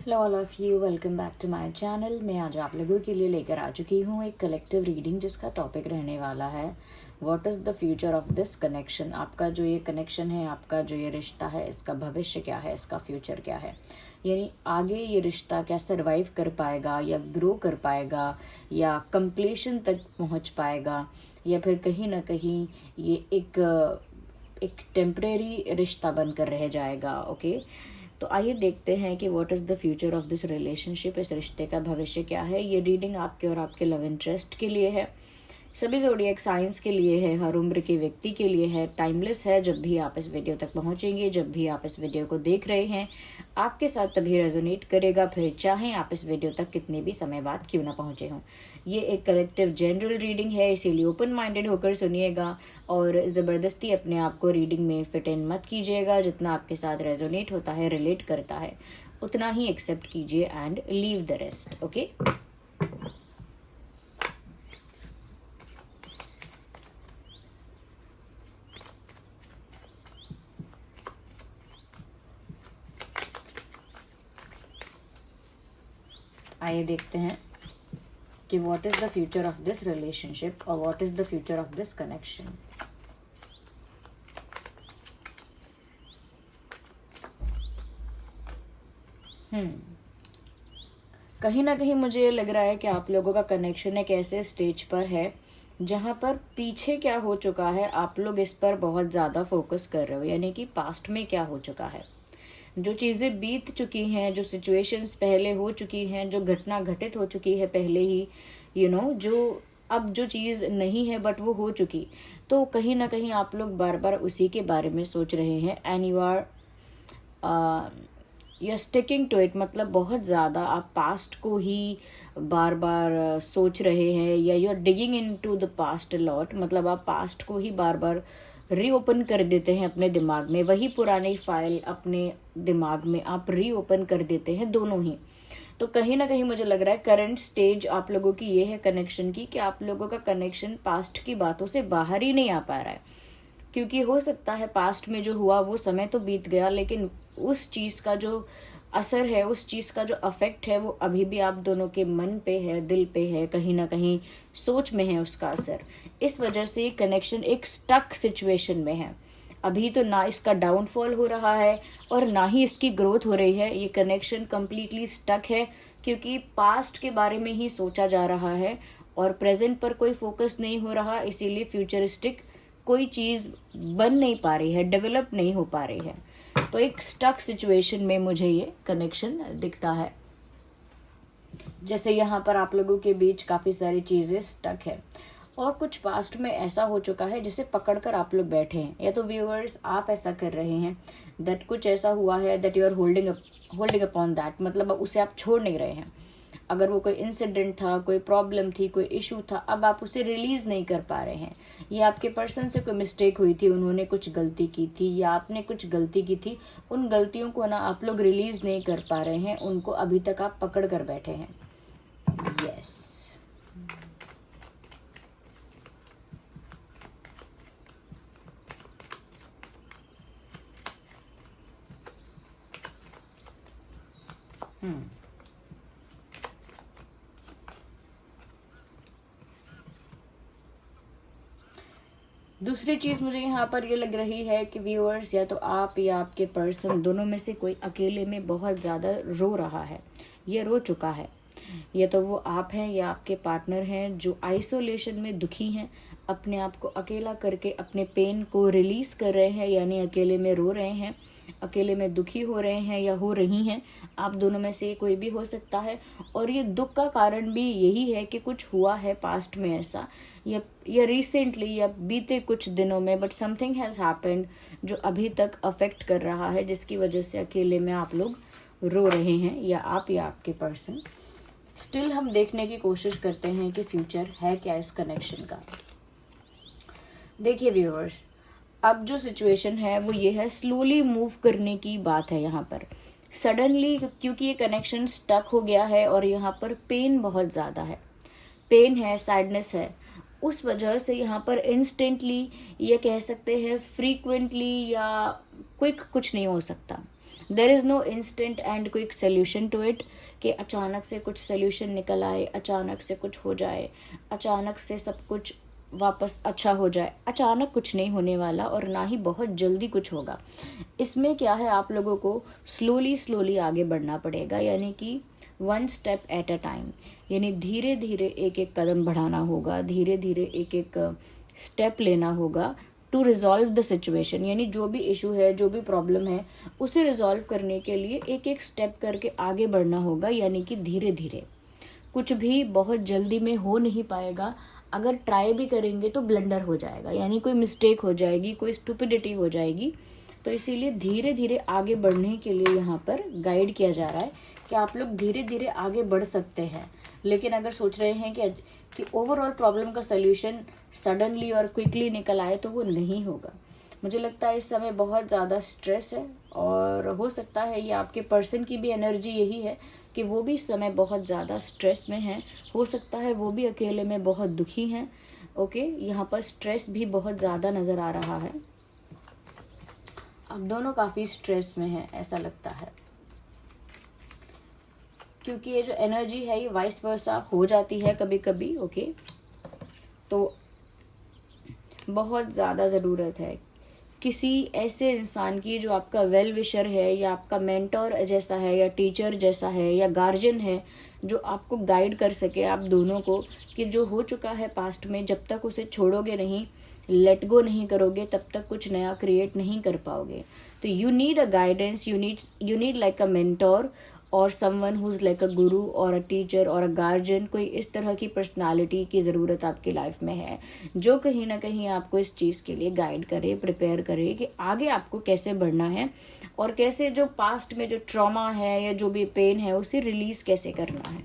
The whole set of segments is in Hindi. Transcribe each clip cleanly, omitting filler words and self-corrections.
Hello all of you, welcome back to my channel. मैं आज आप लोगों के लिए लेकर आ चुकी हूँ एक कलेक्टिव रीडिंग जिसका टॉपिक रहने वाला है what is the future of this connection. आपका जो ये कनेक्शन है, आपका जो ये रिश्ता है, इसका भविष्य क्या है, इसका फ्यूचर क्या है। यानी आगे ये रिश्ता क्या सर्वाइव कर पाएगा या ग्रो कर पाएगा या कंप्लीशन तक पहुँच पाएगा, या फिर कहीं ना कहीं ये एक टेम्परेरी रिश्ता बनकर रह जाएगा। ओके, तो आइए देखते हैं कि what is the future of this relationship. इस रिश्ते का भविष्य क्या है। ये रीडिंग आपके और आपके लव इंटरेस्ट के लिए है, सभी ज़ोडिएक साइंस के लिए है, हर उम्र के व्यक्ति के लिए है, टाइमलेस है। जब भी आप इस वीडियो तक पहुंचेंगे, जब भी आप इस वीडियो को देख रहे हैं, आपके साथ तभी रेजोनेट करेगा, फिर चाहें आप इस वीडियो तक कितने भी समय बाद क्यों ना पहुंचे हों। ये एक कलेक्टिव जनरल रीडिंग है, इसीलिए ओपन माइंडेड होकर सुनिएगा और ज़बरदस्ती अपने आप को रीडिंग में फिट इन मत कीजिएगा। जितना आपके साथ रेजोनेट होता है, रिलेट करता है, उतना ही एक्सेप्ट कीजिए and leave the rest. Okay, आइए देखते हैं कि what is the future of this relationship और what is the future of this connection. कहीं ना कहीं मुझे ये लग रहा है कि आप लोगों का कनेक्शन एक ऐसे स्टेज पर है जहाँ पर पीछे क्या हो चुका है आप लोग इस पर बहुत ज़्यादा फोकस कर रहे हो। यानी कि पास्ट में क्या हो चुका है, जो चीज़ें बीत चुकी हैं, जो सिचुएशंस पहले हो चुकी हैं, जो घटना घटित हो चुकी है पहले ही, जो अब जो चीज़ नहीं है बट वो हो चुकी, तो कहीं ना कहीं आप लोग बार बार उसी के बारे में सोच रहे हैं and you are sticking to it. मतलब बहुत ज़्यादा आप पास्ट को ही बार बार सोच रहे हैं, या you are digging into the past lot. मतलब आप पास्ट को ही बार बार रीओपन कर देते हैं अपने दिमाग में, वही पुरानी फाइल अपने दिमाग में आप रीओपन कर देते हैं, दोनों ही। तो कहीं ना कहीं मुझे लग रहा है करंट स्टेज आप लोगों की ये है कनेक्शन की, कि आप लोगों का कनेक्शन पास्ट की बातों से बाहर ही नहीं आ पा रहा है। क्योंकि हो सकता है पास्ट में जो हुआ वो समय तो बीत गया, लेकिन उस चीज़ का जो असर है, उस चीज़ का जो अफेक्ट है, वो अभी भी आप दोनों के मन पे है, दिल पे है, कहीं ना कहीं सोच में है उसका असर। इस वजह से कनेक्शन एक स्टक सिचुएशन में है। अभी तो ना इसका डाउनफॉल हो रहा है और ना ही इसकी ग्रोथ हो रही है। ये कनेक्शन कम्प्लीटली स्टक है क्योंकि पास्ट के बारे में ही सोचा जा रहा है और प्रेजेंट पर कोई फोकस नहीं हो रहा। इसीलिए फ्यूचरिस्टिक कोई चीज़ बन नहीं पा रही है, डेवलप नहीं हो पा रही है। तो एक स्टक सिचुएशन में मुझे ये कनेक्शन दिखता है। जैसे यहाँ पर आप लोगों के बीच काफ़ी सारी चीज़ें स्टक है और कुछ पास्ट में ऐसा हो चुका है जिसे पकड़कर आप लोग बैठे हैं, या तो व्यूअर्स आप ऐसा कर रहे हैं दैट कुछ ऐसा हुआ है that you are holding upon that. मतलब उसे आप छोड़ नहीं रहे हैं। अगर वो कोई इंसिडेंट था, कोई प्रॉब्लम थी, कोई इशू था, अब आप उसे रिलीज नहीं कर पा रहे हैं। या आपके पर्सन से कोई मिस्टेक हुई थी, उन्होंने कुछ गलती की थी या आपने कुछ गलती की थी, उन गलतियों को ना आप लोग रिलीज नहीं कर पा रहे हैं, उनको अभी तक आप पकड़ कर बैठे हैं। यस, दूसरी चीज़ मुझे यहाँ पर ये लग रही है कि व्यूअर्स, या तो आप या आपके पर्सन, दोनों में से कोई अकेले में बहुत ज़्यादा रो रहा है, ये रो चुका है। या तो वो आप हैं या आपके पार्टनर हैं जो आइसोलेशन में दुखी हैं, अपने आप को अकेला करके अपने पेन को रिलीज़ कर रहे हैं, यानी अकेले में रो रहे हैं, अकेले में दुखी हो रहे हैं या हो रही हैं। आप दोनों में से कोई भी हो सकता है। और ये दुख का कारण भी यही है कि कुछ हुआ है पास्ट में ऐसा, या रिसेंटली या बीते कुछ दिनों में, बट समथिंग हैज़ हैपेंड जो अभी तक अफेक्ट कर रहा है, जिसकी वजह से अकेले में आप लोग रो रहे हैं, या आपके पर्सन। स्टिल हम देखने की कोशिश करते हैं कि फ्यूचर है क्या इस कनेक्शन का। देखिए व्यूअर्स, अब जो सिचुएशन है वो ये है, स्लोली मूव करने की बात है यहाँ पर। सडनली, क्योंकि ये कनेक्शन स्टक हो गया है और यहाँ पर पेन बहुत ज़्यादा है, पेन है, सैडनेस है, उस वजह से यहाँ पर इंस्टेंटली, ये कह सकते हैं फ्रीक्वेंटली या क्विक कुछ नहीं हो सकता। There is no instant and quick solution to it, कि अचानक से कुछ सोल्यूशन निकल आए, अचानक से कुछ हो जाए, अचानक से सब कुछ वापस अच्छा हो जाए। अचानक कुछ नहीं होने वाला और ना ही बहुत जल्दी कुछ होगा। इसमें क्या है, आप लोगों को स्लोली स्लोली आगे बढ़ना पड़ेगा, यानी कि 1 स्टेप एट अ टाइम, यानी धीरे धीरे एक एक कदम बढ़ाना होगा, धीरे धीरे एक एक स्टेप लेना होगा टू रिजॉल्व द सिचुएशन। यानी जो भी इशू है, जो भी प्रॉब्लम है, उसे रिजॉल्व करने के लिए एक एक स्टेप करके आगे बढ़ना होगा, यानी कि धीरे धीरे। कुछ भी बहुत जल्दी में हो नहीं पाएगा। अगर ट्राई भी करेंगे तो ब्लंडर हो जाएगा, यानी कोई मिस्टेक हो जाएगी, कोई स्टुपिडिटी हो जाएगी। तो इसीलिए धीरे धीरे आगे बढ़ने के लिए यहाँ पर गाइड किया जा रहा है कि आप लोग धीरे धीरे आगे बढ़ सकते हैं। लेकिन अगर सोच रहे हैं कि ओवरऑल प्रॉब्लम का सल्यूशन सडनली और क्विकली निकल आए, तो वो नहीं होगा। मुझे लगता है इस समय बहुत ज़्यादा स्ट्रेस है, और हो सकता है ये आपके पर्सन की भी एनर्जी यही है कि वो भी इस समय बहुत ज़्यादा स्ट्रेस में हैं। हो सकता है वो भी अकेले में बहुत दुखी हैं। ओके, यहाँ पर स्ट्रेस भी बहुत ज़्यादा नज़र आ रहा है। आप दोनों काफ़ी स्ट्रेस में हैं ऐसा लगता है, क्योंकि ये जो एनर्जी है ये वाइस वर्सा हो जाती है कभी कभी। ओके, तो बहुत ज़्यादा ज़रूरत है किसी ऐसे इंसान की जो आपका वेल विशर है, या आपका मेंटोर जैसा है, या टीचर जैसा है, या गार्जियन है, जो आपको गाइड कर सके आप दोनों को, कि जो हो चुका है पास्ट में, जब तक उसे छोड़ोगे नहीं, लेट गो नहीं करोगे, तब तक कुछ नया क्रिएट नहीं कर पाओगे। तो you need a guidance, you need like a mentor और someone who is like a guru और अ टीचर और अ गार्जियन। कोई इस तरह की पर्सनालिटी की ज़रूरत आपकी लाइफ में है, जो कहीं ना कहीं आपको इस चीज़ के लिए गाइड करे, प्रिपेयर करे कि आगे आपको कैसे बढ़ना है, और कैसे जो पास्ट में जो ट्रॉमा है या जो भी पेन है उसे रिलीज़ कैसे करना है।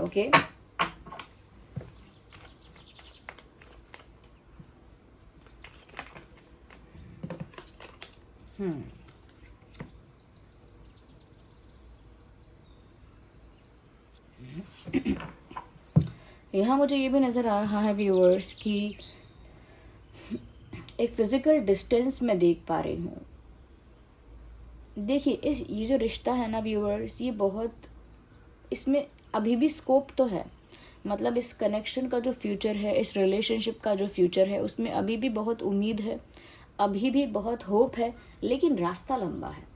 ओके, यहाँ मुझे ये भी नज़र आ रहा है व्यूअर्स कि एक फिजिकल डिस्टेंस में देख पा रही हूँ। देखिए, ये जो रिश्ता है ना व्यूअर्स, ये बहुत, इसमें अभी भी स्कोप तो है। मतलब इस कनेक्शन का जो फ्यूचर है, इस रिलेशनशिप का जो फ्यूचर है, उसमें अभी भी बहुत उम्मीद है, अभी भी बहुत होप है, लेकिन रास्ता लंबा है।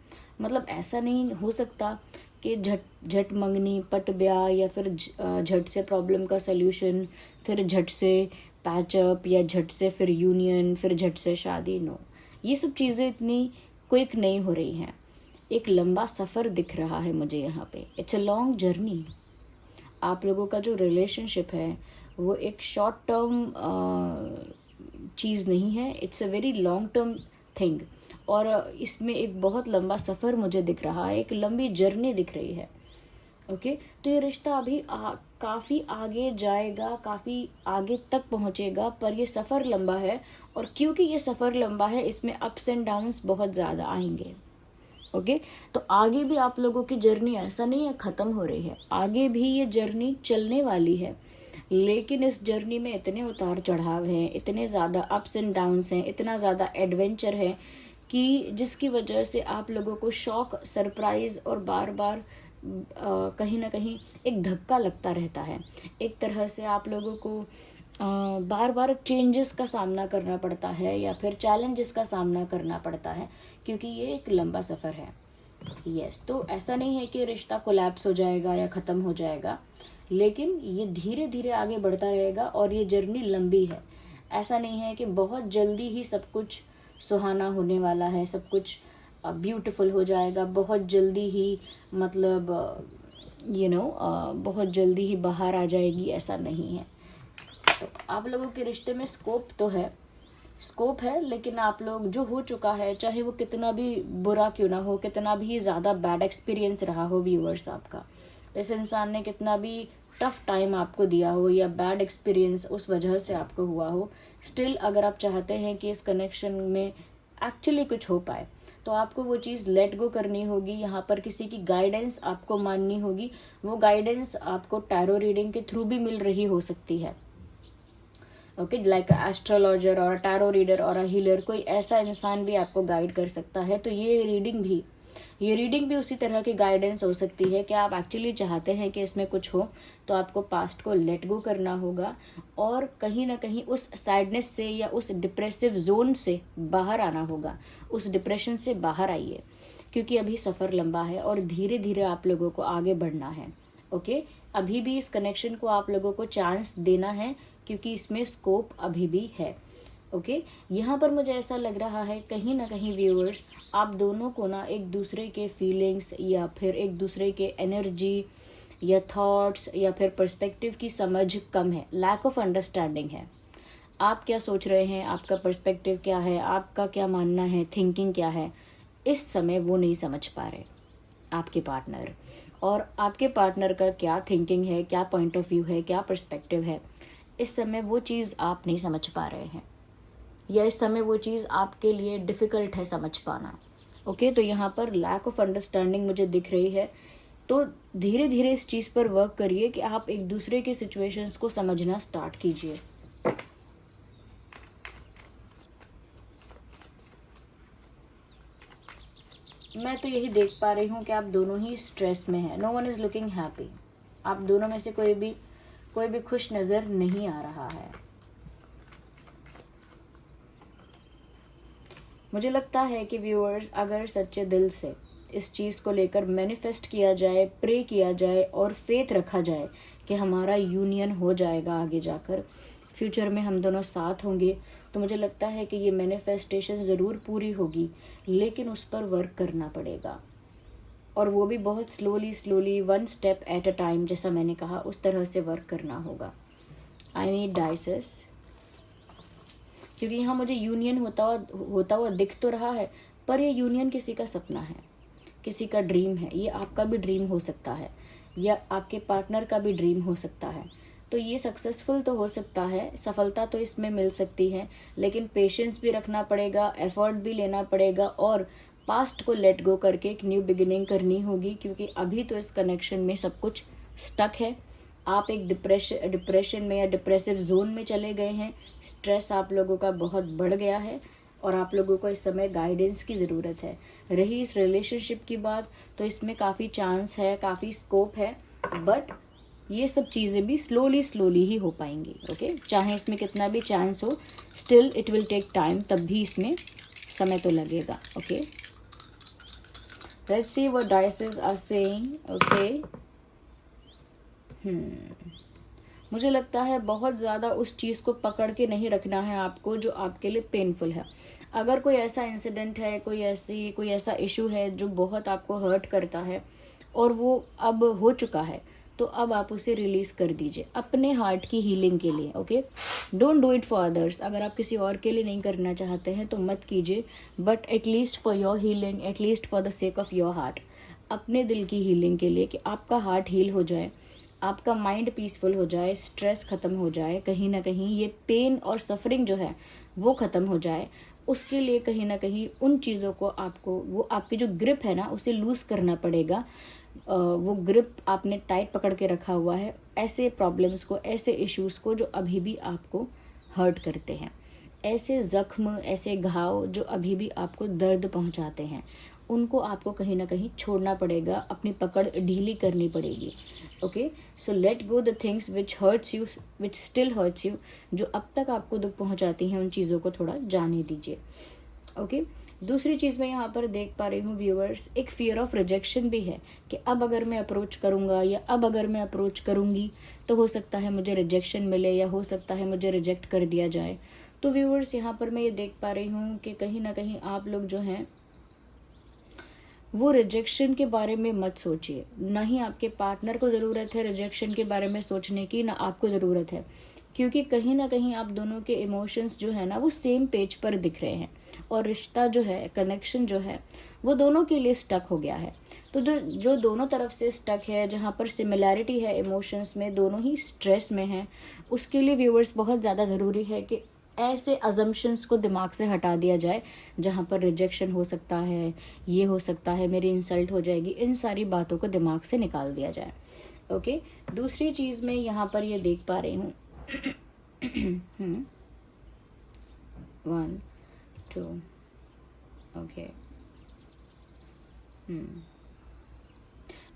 मतलब ऐसा नहीं हो सकता कि झट मंगनी पट ब्याह, या फिर झट से प्रॉब्लम का सल्यूशन, फिर झट से पैचअप, या झट से फिर यूनियन, फिर झट से शादी। नो, ये सब चीज़ें इतनी क्विक नहीं हो रही हैं। एक लंबा सफ़र दिख रहा है मुझे यहाँ पे। It's a long journey. आप लोगों का जो रिलेशनशिप है वो एक शॉर्ट टर्म चीज़ नहीं है, it's a very long term thing. और इसमें एक बहुत लंबा सफ़र मुझे दिख रहा है, एक लंबी जर्नी दिख रही है। ओके, तो ये रिश्ता अभी काफ़ी आगे जाएगा, काफ़ी आगे तक पहुँचेगा, पर ये सफ़र लंबा है। और क्योंकि ये सफ़र लंबा है, इसमें अप्स एंड डाउन्स बहुत ज़्यादा आएंगे। ओके, तो आगे भी आप लोगों की जर्नी ऐसा नहीं है ख़त्म हो रही है, आगे भी ये जर्नी चलने वाली है। लेकिन इस जर्नी में इतने उतार चढ़ाव हैं, इतने ज़्यादा अप्स एंड डाउन्स हैं, इतना ज़्यादा एडवेंचर है कि जिसकी वजह से आप लोगों को शॉक, सरप्राइज़ और बार बार कहीं ना कहीं एक धक्का लगता रहता है। एक तरह से आप लोगों को बार बार चेंजेस का सामना करना पड़ता है, या फिर चैलेंजेस का सामना करना पड़ता है, क्योंकि ये एक लंबा सफ़र है। यस, तो ऐसा नहीं है कि रिश्ता कोलैप्स हो जाएगा या ख़त्म हो जाएगा, लेकिन ये धीरे धीरे आगे बढ़ता रहेगा, और ये जर्नी लंबी है। ऐसा नहीं है कि बहुत जल्दी ही सब कुछ सुहाना होने वाला है, सब कुछ ब्यूटीफुल हो जाएगा बहुत जल्दी ही। मतलब बहुत जल्दी ही बाहर आ जाएगी, ऐसा नहीं है। तो आप लोगों के रिश्ते में स्कोप है, लेकिन आप लोग जो हो चुका है, चाहे वो कितना भी बुरा क्यों ना हो, कितना भी ज़्यादा बैड एक्सपीरियंस रहा हो व्यूअर्स आपका, इस इंसान ने कितना भी टफ टाइम आपको दिया हो, या बैड एक्सपीरियंस उस वजह से आपको हुआ हो, स्टिल अगर आप चाहते हैं कि इस कनेक्शन में एक्चुअली कुछ हो पाए, तो आपको वो चीज़ लेट गो करनी होगी। यहाँ पर किसी की गाइडेंस आपको माननी होगी। वो गाइडेंस आपको टैरो रीडिंग के थ्रू भी मिल रही हो सकती है। ओके, लाइक एस्ट्रोलॉजर और टैरो रीडर और हीलर, कोई ऐसा इंसान भी आपको गाइड कर सकता है। तो ये रीडिंग भी ये रीडिंग भी उसी तरह की गाइडेंस हो सकती है कि आप एक्चुअली चाहते हैं कि इसमें कुछ हो, तो आपको पास्ट को लेट गो करना होगा और कहीं ना कहीं उस सैडनेस से या उस डिप्रेसिव जोन से बाहर आना होगा। उस डिप्रेशन से बाहर आइए, क्योंकि अभी सफ़र लंबा है और धीरे धीरे आप लोगों को आगे बढ़ना है। ओके, अभी भी इस कनेक्शन को आप लोगों को चांस देना है, क्योंकि इसमें स्कोप अभी भी है। ओके, यहाँ पर मुझे ऐसा लग रहा है कहीं ना कहीं व्यूअर्स, आप दोनों को ना एक दूसरे के फीलिंग्स या फिर एक दूसरे के एनर्जी या थॉट्स या फिर पर्सपेक्टिव की समझ कम है, लैक ऑफ अंडरस्टैंडिंग है। आप क्या सोच रहे हैं, आपका पर्सपेक्टिव क्या है, आपका क्या मानना है, थिंकिंग क्या है, इस समय वो नहीं समझ पा रहे आपके पार्टनर। और आपके पार्टनर का क्या थिंकिंग है, क्या पॉइंट ऑफ व्यू है, क्या पर्सपेक्टिव है, इस समय वो चीज़ आप नहीं समझ पा रहे हैं, या इस समय वो चीज़ आपके लिए डिफ़िकल्ट है समझ पाना। ओके, तो यहाँ पर लैक ऑफ अंडरस्टैंडिंग मुझे दिख रही है। तो धीरे धीरे इस चीज़ पर वर्क करिए कि आप एक दूसरे के सिचुएशंस को समझना स्टार्ट कीजिए। मैं तो यही देख पा रही हूँ कि आप दोनों ही स्ट्रेस में हैं। No one is looking happy. आप दोनों में से कोई भी खुश नज़र नहीं आ रहा है। मुझे लगता है कि व्यूअर्स, अगर सच्चे दिल से इस चीज़ को लेकर मैनिफेस्ट किया जाए, प्रे किया जाए और फेथ रखा जाए कि हमारा यूनियन हो जाएगा, आगे जाकर फ्यूचर में हम दोनों साथ होंगे, तो मुझे लगता है कि ये मैनिफेस्टेशन ज़रूर पूरी होगी। लेकिन उस पर वर्क करना पड़ेगा, और वो भी बहुत slowly, one step at a time, जैसा मैंने कहा उस तरह से वर्क करना होगा। आई नीड डाइसेस, क्योंकि यहाँ मुझे यूनियन होता हुआ दिख तो रहा है, पर ये यूनियन किसी का सपना है, किसी का ड्रीम है। ये आपका भी ड्रीम हो सकता है, या आपके पार्टनर का भी ड्रीम हो सकता है। तो ये सक्सेसफुल तो हो सकता है, सफलता तो इसमें मिल सकती है, लेकिन पेशेंस भी रखना पड़ेगा, एफर्ट भी लेना पड़ेगा, और पास्ट को लेट गो करके एक न्यू बिगिनिंग करनी होगी। क्योंकि अभी तो इस कनेक्शन में सब कुछ स्टक है। आप एक डिप्रेशन में या डिप्रेसिव जोन में चले गए हैं। स्ट्रेस आप लोगों का बहुत बढ़ गया है, और आप लोगों को इस समय गाइडेंस की ज़रूरत है। रही इस रिलेशनशिप की बात, तो इसमें काफ़ी चांस है, काफ़ी स्कोप है, बट ये सब चीज़ें भी स्लोली ही हो पाएंगी। ओके, चाहे इसमें कितना भी चांस हो, still it will take time, तब भी इसमें समय तो लगेगा। Okay, let's see what dices are saying. Okay, मुझे लगता है बहुत ज़्यादा उस चीज़ को पकड़ के नहीं रखना है आपको जो आपके लिए पेनफुल है। अगर कोई ऐसा इंसिडेंट है, कोई ऐसा इशू है जो बहुत आपको हर्ट करता है और वो अब हो चुका है, तो अब आप उसे रिलीज़ कर दीजिए अपने हार्ट की हीलिंग के लिए। Okay, don't do it for others. अगर आप किसी और के लिए नहीं करना चाहते हैं तो मत कीजिए, but at least for your healing, at least for the sake of your heart, अपने दिल की हीलिंग के लिए, कि आपका हार्ट हील हो जाए, आपका माइंड पीसफुल हो जाए, स्ट्रेस ख़त्म हो जाए, कहीं ना कहीं ये पेन और सफरिंग जो है वो ख़त्म हो जाए। उसके लिए कहीं ना कहीं उन चीज़ों को आपको, वो आपकी जो ग्रिप है ना, उसे लूज़ करना पड़ेगा। वो ग्रिप आपने टाइट पकड़ के रखा हुआ है ऐसे प्रॉब्लम्स को, ऐसे इश्यूज़ को जो अभी भी आपको हर्ट करते हैं, ऐसे ज़ख्म, ऐसे घाव जो अभी भी आपको दर्द पहुंचाते हैं, उनको आपको कहीं ना कहीं छोड़ना पड़ेगा, अपनी पकड़ ढीली करनी पड़ेगी। Okay, so let go the things which hurts you, which still hurts you, जो अब तक आपको दुख पहुंचाती हैं, उन चीज़ों को थोड़ा जाने दीजिए। ओके, दूसरी चीज़ मैं यहाँ पर देख पा रही हूँ व्यूअर्स, एक फियर ऑफ रिजेक्शन भी है कि अब अगर मैं अप्रोच करूँगा या अब अगर मैं अप्रोच करूँगी तो हो सकता है मुझे रिजेक्शन मिले, या हो सकता है मुझे रिजेक्ट कर दिया जाए। तो व्यूअर्स, यहाँ पर मैं ये देख पा रही हूँ कि कहीं ना कहीं आप लोग जो हैं वो रिजेक्शन के बारे में मत सोचिए। ना ही आपके पार्टनर को ज़रूरत है रिजेक्शन के बारे में सोचने की, ना आपको ज़रूरत है, क्योंकि कहीं ना कहीं आप दोनों के इमोशंस जो है ना वो सेम पेज पर दिख रहे हैं, और रिश्ता जो है, कनेक्शन जो है, वो दोनों के लिए स्टक हो गया है। तो जो दोनों तरफ से स्टक है, जहाँ पर सिमिलैरिटी है इमोशंस में, दोनों ही स्ट्रेस में हैं, उसके लिए व्यूअर्स बहुत ज़्यादा ज़रूरी है कि ऐसे अजम्पशंस को दिमाग से हटा दिया जाए जहाँ पर रिजेक्शन हो सकता है, ये हो सकता है, मेरी इंसल्ट हो जाएगी, इन सारी बातों को दिमाग से निकाल दिया जाए। ओके, दूसरी चीज़ मैं यहाँ पर ये देख पा रही हूँ 1 2 ओके,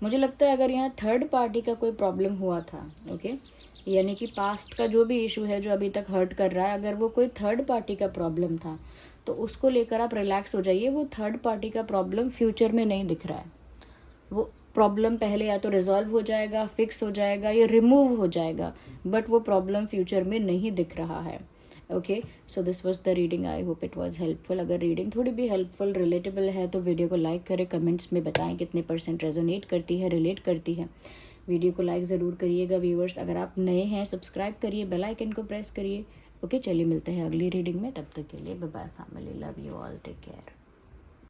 मुझे लगता है अगर यहाँ थर्ड पार्टी का कोई प्रॉब्लम हुआ था, ओके, यानी कि पास्ट का जो भी इशू है जो अभी तक हर्ट कर रहा है, अगर वो कोई थर्ड पार्टी का प्रॉब्लम था तो उसको लेकर आप रिलैक्स हो जाइए। वो थर्ड पार्टी का प्रॉब्लम फ्यूचर में नहीं दिख रहा है। वो प्रॉब्लम पहले या तो रिजॉल्व हो जाएगा, फिक्स हो जाएगा या रिमूव हो जाएगा, बट वो प्रॉब्लम फ्यूचर में नहीं दिख रहा है। Okay, so this was the reading. I hope it was helpful. अगर रीडिंग थोड़ी भी हेल्पफुल, रिलेटेबल है तो वीडियो को लाइक करें, कमेंट्स में बताएं कितने % रेजोनेट करती है, रिलेट करती है। वीडियो को लाइक ज़रूर करिएगा व्यूवर्स। अगर आप नए हैं सब्सक्राइब करिए, बेल आइकन को प्रेस करिए। ओके, चलिए मिलते हैं अगली रीडिंग में। तब तक के लिए bye bye family, love you all, take care.